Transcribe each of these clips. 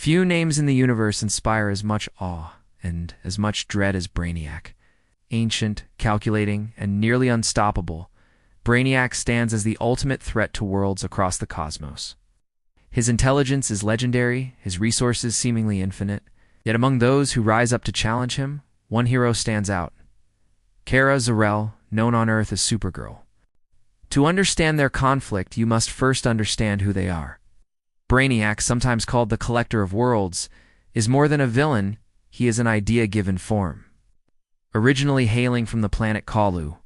Few names in the universe inspire as much awe and as much dread as Brainiac. Ancient, calculating, and nearly unstoppable, Brainiac stands as the ultimate threat to worlds across the cosmos. His intelligence is legendary, his resources seemingly infinite, yet among those who rise up to challenge him, one hero stands out. Kara Zor-El, known on Earth as Supergirl. To understand their conflict, you must first understand who they are. Brainiac, sometimes called the Collector of Worlds, is more than a villain, he is an idea given form. Originally hailing from the planet Kalu,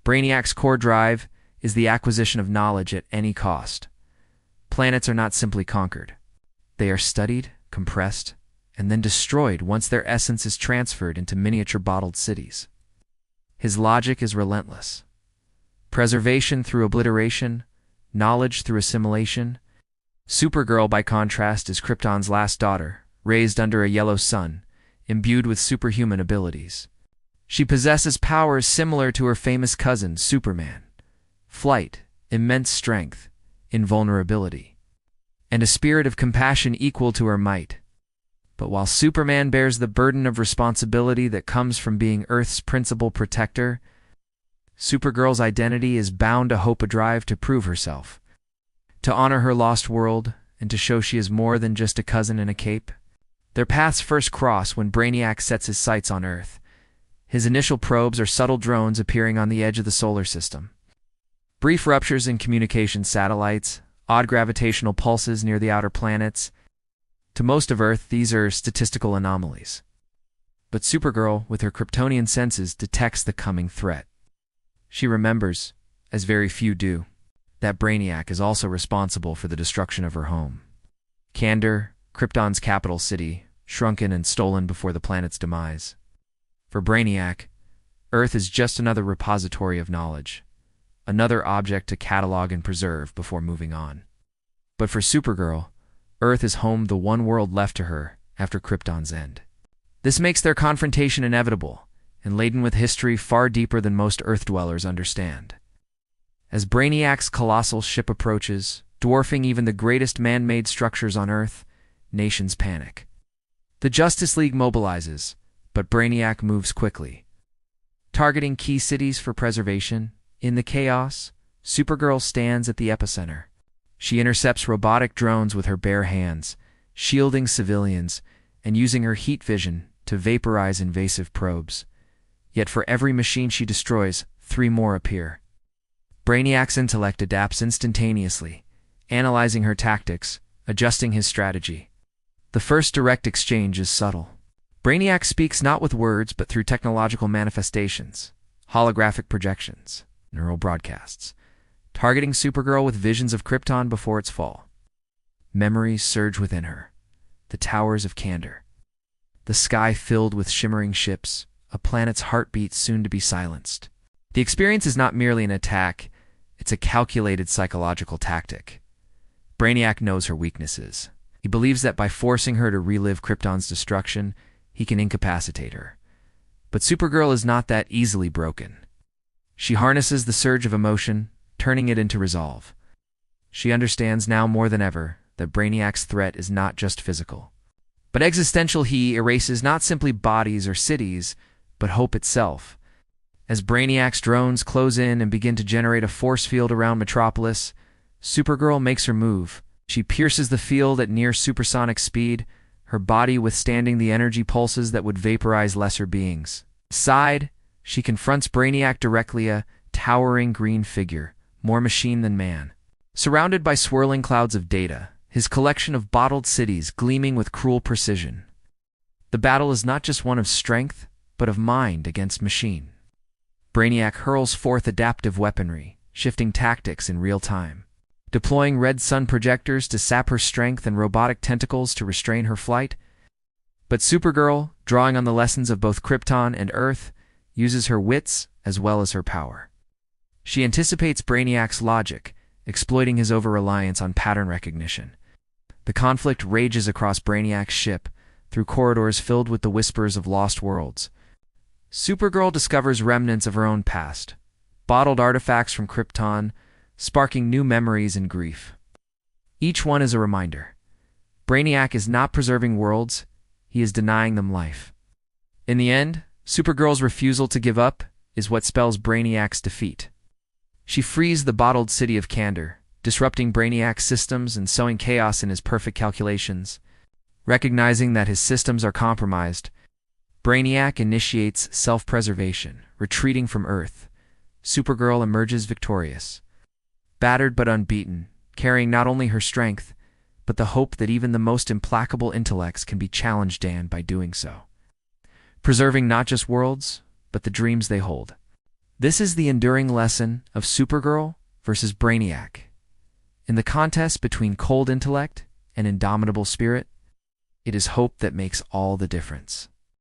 Brainiac's core drive is the acquisition of knowledge at any cost. Planets are not simply conquered. They are studied, compressed, and then destroyed once their essence is transferred into miniature bottled cities. His logic is relentless. Preservation through obliteration, knowledge through assimilation. Supergirl, by contrast, is Krypton's last daughter, raised under a yellow sun, imbued with superhuman abilities. She possesses powers similar to her famous cousin, Superman: flight, immense strength, invulnerability, and a spirit of compassion equal to her might. But while Superman bears the burden of responsibility that comes from being Earth's principal protector, Supergirl's identity is bound to hope a drive to prove herself, to honor her lost world, and to show she is more than just a cousin in a cape. Their paths first cross when Brainiac sets his sights on Earth. His initial probes are subtle drones appearing on the edge of the solar system. Brief ruptures in communication satellites, odd gravitational pulses near the outer planets. To most of Earth, these are statistical anomalies. But Supergirl, with her Kryptonian senses, detects the coming threat. She remembers, as very few do, that Brainiac is also responsible for the destruction of her home. Kandor, Krypton's capital city, shrunken and stolen before the planet's demise. For Brainiac, Earth is just another repository of knowledge, another object to catalog and preserve before moving on. But for Supergirl, Earth is home, the one world left to her after Krypton's end. This makes their confrontation inevitable and laden with history far deeper than most Earth-dwellers understand. As Brainiac's colossal ship approaches, dwarfing even the greatest man-made structures on Earth, nations panic. The Justice League mobilizes, but Brainiac moves quickly. Targeting key cities for preservation, in the chaos, Supergirl stands at the epicenter. She intercepts robotic drones with her bare hands, shielding civilians, and using her heat vision to vaporize invasive probes. Yet for every machine she destroys, 3 more appear. Brainiac's intellect adapts instantaneously, analyzing her tactics, adjusting his strategy. The first direct exchange is subtle. Brainiac speaks not with words but through technological manifestations, holographic projections, neural broadcasts, targeting Supergirl with visions of Krypton before its fall. Memories surge within her. The towers of Kandor. The sky filled with shimmering ships, a planet's heartbeat soon to be silenced. The experience is not merely an attack, it's a calculated psychological tactic. Brainiac knows her weaknesses. He believes that by forcing her to relive Krypton's destruction, he can incapacitate her. But Supergirl is not that easily broken. She harnesses the surge of emotion, turning it into resolve. She understands now more than ever that Brainiac's threat is not just physical, but existential. He erases not simply bodies or cities, but hope itself. As Brainiac's drones close in and begin to generate a force field around Metropolis, Supergirl makes her move. She pierces the field at near supersonic speed, her body withstanding the energy pulses that would vaporize lesser beings. Aside, she confronts Brainiac directly, a towering green figure, more machine than man. Surrounded by swirling clouds of data, his collection of bottled cities gleaming with cruel precision. The battle is not just one of strength, but of mind against machine. Brainiac hurls forth adaptive weaponry, shifting tactics in real time, deploying red sun projectors to sap her strength and robotic tentacles to restrain her flight. But Supergirl, drawing on the lessons of both Krypton and Earth, uses her wits as well as her power. She anticipates Brainiac's logic, exploiting his over-reliance on pattern recognition. The conflict rages across Brainiac's ship, through corridors filled with the whispers of lost worlds. Supergirl discovers remnants of her own past, bottled artifacts from Krypton, sparking new memories and grief. Each one is a reminder. Brainiac is not preserving worlds, he is denying them life. In the end, Supergirl's refusal to give up is what spells Brainiac's defeat. She frees the bottled city of Candor, disrupting Brainiac's systems and sowing chaos in his perfect calculations. Recognizing that his systems are compromised, Brainiac initiates self-preservation, retreating from Earth. Supergirl emerges victorious. Battered but unbeaten, carrying not only her strength, but the hope that even the most implacable intellects can be challenged by doing so. Preserving not just worlds, but the dreams they hold. This is the enduring lesson of Supergirl versus Brainiac. In the contest between cold intellect and indomitable spirit, it is hope that makes all the difference.